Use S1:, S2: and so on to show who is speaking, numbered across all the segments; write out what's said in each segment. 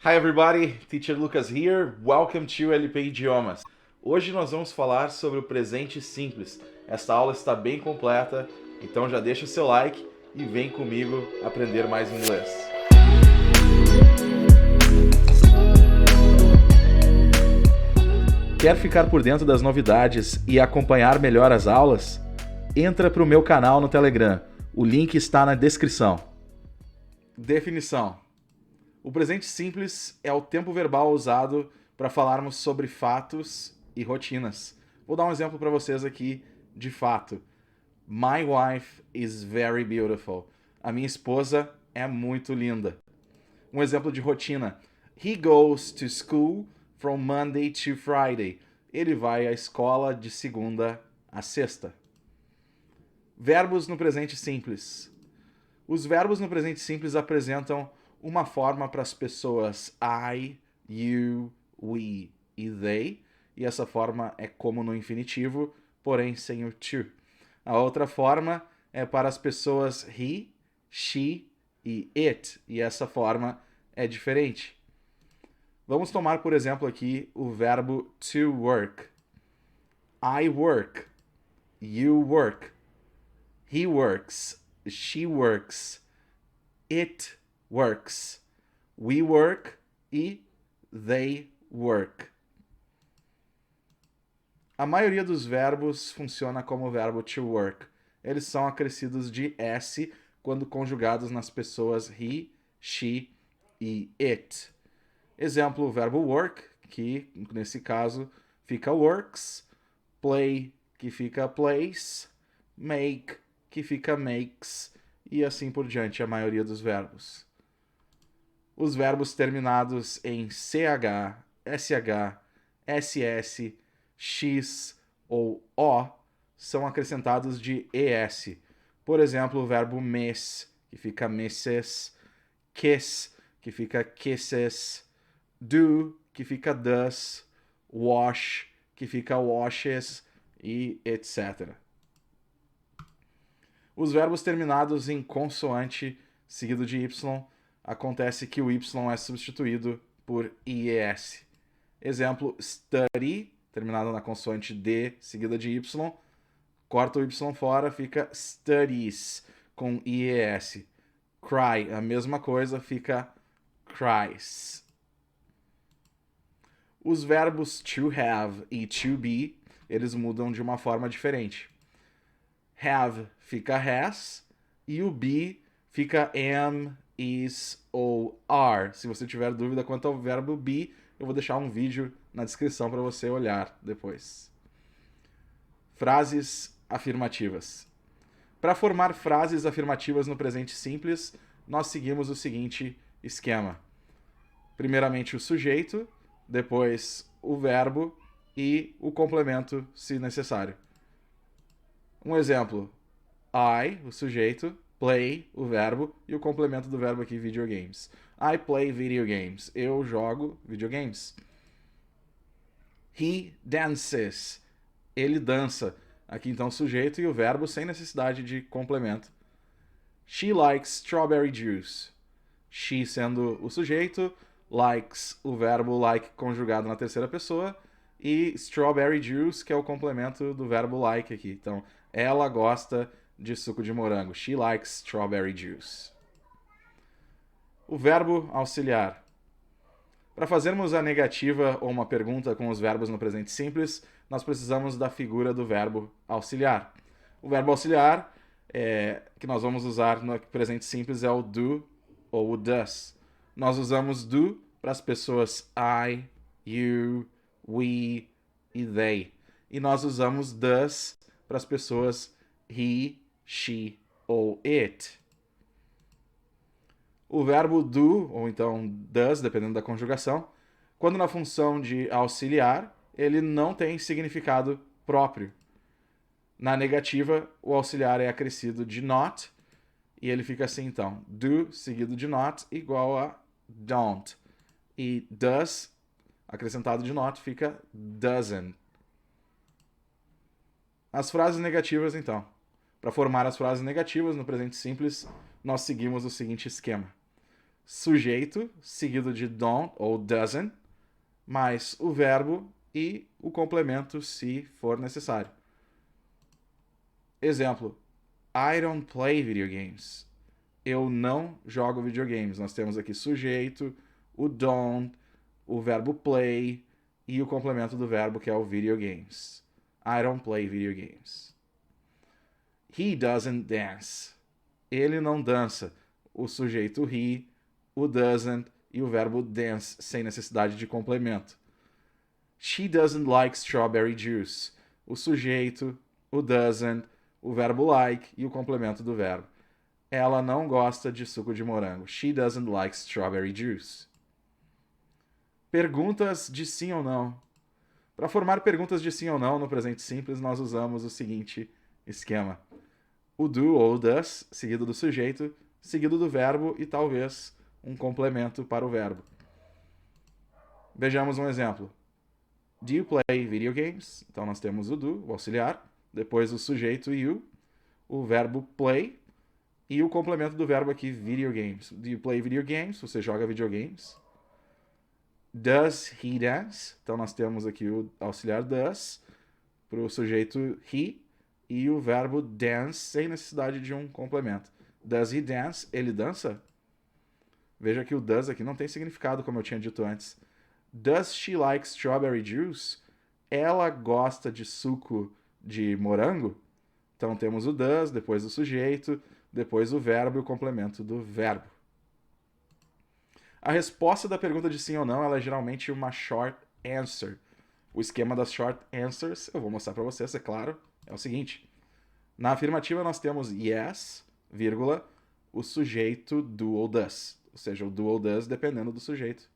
S1: Hi everybody, Teacher Lucas here. Welcome to LP Idiomas. Hoje nós vamos falar sobre o presente simples. Esta aula está bem completa, então já deixa o seu like e vem comigo aprender mais inglês. Quer ficar por dentro das novidades e acompanhar melhor as aulas? Entra para o meu canal no Telegram. O link está na descrição. Definição. O presente simples é o tempo verbal usado para falarmos sobre fatos e rotinas. Vou dar um exemplo para vocês aqui de fato. My wife is very beautiful. A minha esposa é muito linda. Um exemplo de rotina. He goes to school from Monday to Friday. Ele vai à escola de segunda a sexta. Verbos no presente simples. Os verbos no presente simples apresentam uma forma para as pessoas I, you, we e they, e essa forma é como no infinitivo, porém sem o to. A outra forma é para as pessoas he, she e it, e essa forma é diferente. Vamos tomar, por exemplo, aqui o verbo to work. I work, you work, he works, she works, it works, we work e they work. A maioria dos verbos funciona como o verbo to work. Eles são acrescidos de S quando conjugados nas pessoas he, she e it. Exemplo, o verbo work, que nesse caso fica works, play, que fica plays, make, que fica makes, e assim por diante, a maioria dos verbos. Os verbos terminados em CH, SH, SS, X ou O são acrescentados de ES. Por exemplo, o verbo miss, que fica misses, kiss, que fica kisses, do, que fica does, wash, que fica washes, e etc. Os verbos terminados em consoante seguido de Y, acontece que o Y é substituído por IES. Exemplo, study, terminado na consoante D seguida de Y, corta o Y fora, fica studies, com IES. Cry, a mesma coisa, fica cries. Os verbos to have e to be, eles mudam de uma forma diferente. Have fica has e o be fica am, is ou are. Se você tiver dúvida quanto ao verbo be, eu vou deixar um vídeo na descrição para você olhar depois. Frases afirmativas. Para formar frases afirmativas no presente simples, nós seguimos o seguinte esquema. Primeiramente o sujeito, depois o verbo e o complemento, se necessário. Um exemplo, I, o sujeito, play, o verbo, e o complemento do verbo aqui, videogames. I play video games. Eu jogo videogames. He dances. Ele dança. Aqui então o sujeito e o verbo sem necessidade de complemento. She likes strawberry juice. She sendo o sujeito, likes o verbo like conjugado na terceira pessoa, e strawberry juice, que é o complemento do verbo like aqui. Então, ela gosta de suco de morango. She likes strawberry juice. O verbo auxiliar. Para fazermos a negativa ou uma pergunta com os verbos no presente simples, nós precisamos da figura do verbo auxiliar. O verbo auxiliar que nós vamos usar no presente simples é o do ou o does. Nós usamos do para as pessoas I, you, we e they. E nós usamos does para as pessoas he, she ou it. O verbo do, ou então does, dependendo da conjugação, quando na função de auxiliar, ele não tem significado próprio. Na negativa, o auxiliar é acrescido de not, e ele fica assim então, do seguido de not igual a don't. E does, acrescentado de not, fica doesn't. As frases negativas então. Para formar as frases negativas no presente simples, nós seguimos o seguinte esquema. sujeito, seguido de don't ou doesn't, mais o verbo e o complemento se for necessário. Exemplo: I don't play video games. Eu não jogo videogames. Nós temos aqui sujeito, o don't, o verbo play e o complemento do verbo que é o video games. I don't play video games. He doesn't dance. Ele não dança. O sujeito he, o doesn't e o verbo dance sem necessidade de complemento. She doesn't like strawberry juice. O sujeito, o doesn't, o verbo like e o complemento do verbo. Ela não gosta de suco de morango. She doesn't like strawberry juice. Perguntas de sim ou não. Para formar perguntas de sim ou não no presente simples, nós usamos o seguinte esquema: o do ou does, seguido do sujeito, seguido do verbo e talvez um complemento para o verbo. Vejamos um exemplo. Do you play video games? Então nós temos o do, o auxiliar, depois o sujeito you, o verbo play e o complemento do verbo aqui, video games. Do you play video games? Você joga videogames? Does he dance? Então nós temos aqui o auxiliar does para o sujeito he e o verbo dance sem necessidade de um complemento. Does he dance? Ele dança? Veja que o does aqui não tem significado, como eu tinha dito antes. Does she like strawberry juice? Ela gosta de suco de morango? Então temos o does, depois o sujeito, depois o verbo e o complemento do verbo. A resposta da pergunta de sim ou não ela é geralmente uma short answer. O esquema das short answers, eu vou mostrar para vocês, é claro, é o seguinte. Na afirmativa nós temos yes, vírgula, o sujeito do ou does. Ou seja, o do ou does dependendo do sujeito.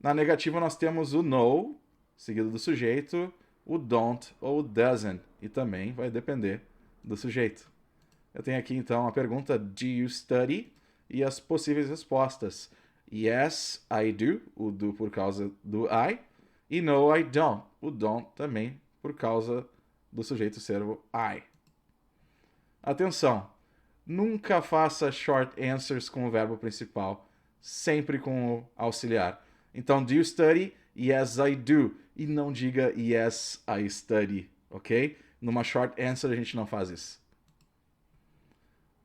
S1: Na negativa nós temos o no, seguido do sujeito, o don't ou o doesn't. E também vai depender do sujeito. Eu tenho aqui então a pergunta do you study? E as possíveis respostas. Yes, I do, o do por causa do I. E no, I don't, o don't também por causa do sujeito servo I. Atenção, nunca faça short answers com o verbo principal, sempre com o auxiliar. Então, do you study? Yes, I do. E não diga yes, I study, ok? Numa short answer a gente não faz isso.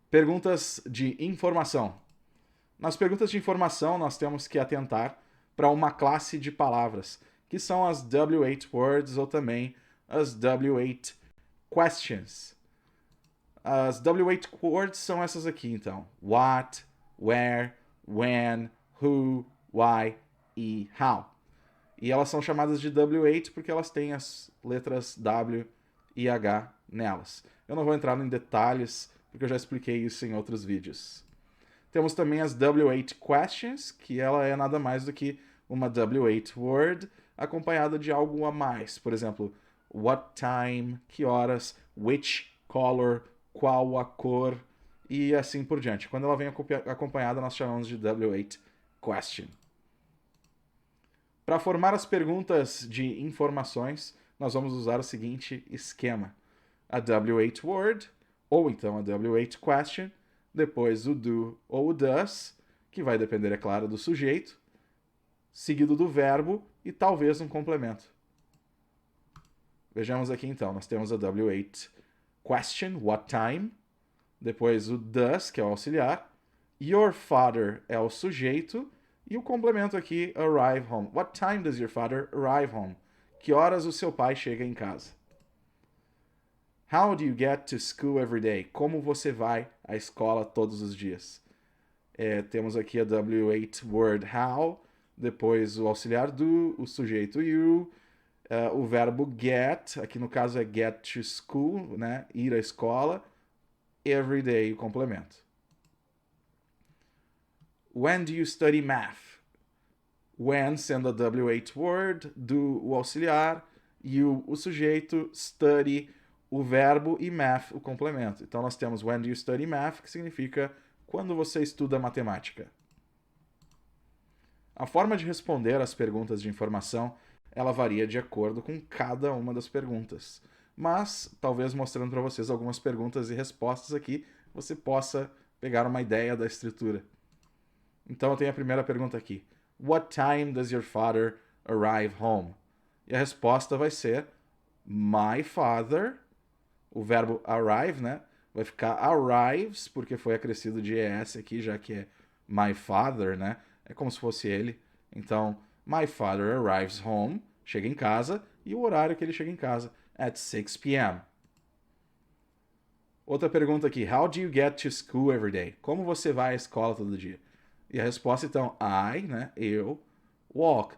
S1: Perguntas de informação. Nas perguntas de informação, nós temos que atentar para uma classe de palavras, que são as W8 words ou também as W8 questions. As W8 words são essas aqui, então. What, where, when, who, why e how. E elas são chamadas de W8 porque elas têm as letras W e H nelas. Eu não vou entrar em detalhes porque eu já expliquei isso em outros vídeos. Temos também as W8 questions, que ela é nada mais do que uma W8 word acompanhada de algo a mais. Por exemplo, what time, que horas, which color, qual a cor e assim por diante. Quando ela vem acompanhada, nós chamamos de W8 question. Para formar as perguntas de informações, nós vamos usar o seguinte esquema: a W8 word, ou então a W8 question, depois o do ou o does, que vai depender, é claro, do sujeito, seguido do verbo e talvez um complemento. Vejamos aqui então, nós temos a W8 question, what time, depois o does, que é o auxiliar, your father é o sujeito, e o complemento aqui, arrive home. What time does your father arrive home? Que horas o seu pai chega em casa? How do you get to school every day? Como você vai à escola todos os dias? Temos aqui a W8 word how, depois o auxiliar do, o sujeito you, o verbo get, aqui no caso é get to school, né? Ir à escola, every day, o complemento. When do you study math? When, sendo a W8 word, do, o auxiliar, you, o sujeito, study, o verbo e math, o complemento. Então nós temos when do you study math, que significa quando você estuda matemática. A forma de responder às perguntas de informação, ela varia de acordo com cada uma das perguntas. Mas, talvez mostrando para vocês algumas perguntas e respostas aqui, você possa pegar uma ideia da estrutura. Então eu tenho a primeira pergunta aqui. What time does your father arrive home? E a resposta vai ser my father, o verbo arrive, né? Vai ficar arrives, porque foi acrescido de ES aqui, já que é my father, né? É como se fosse ele. Então, my father arrives home, chega em casa, e o horário que ele chega em casa, at 6 p.m. Outra pergunta aqui. How do you get to school every day? Como você vai à escola todo dia? E a resposta, então, né? Eu walk.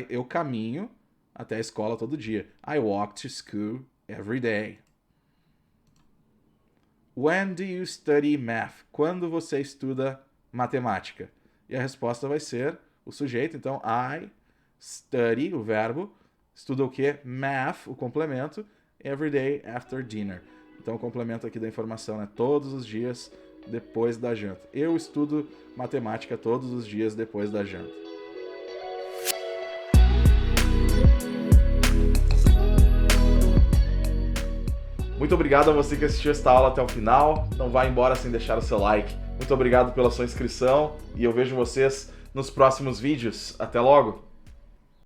S1: Eu caminho até a escola todo dia. I walk to school every day. When do you study math? Quando você estuda matemática? E a resposta vai ser o sujeito. Então, I study, o verbo. Estuda o quê? Math, o complemento. Every day after dinner. Então, o complemento aqui da informação, né? Todos os dias depois da janta. Eu estudo matemática todos os dias depois da janta. Muito obrigado a você que assistiu esta aula até o final. Não vá embora sem deixar o seu like. Muito obrigado pela sua inscrição e eu vejo vocês nos próximos vídeos. Até logo!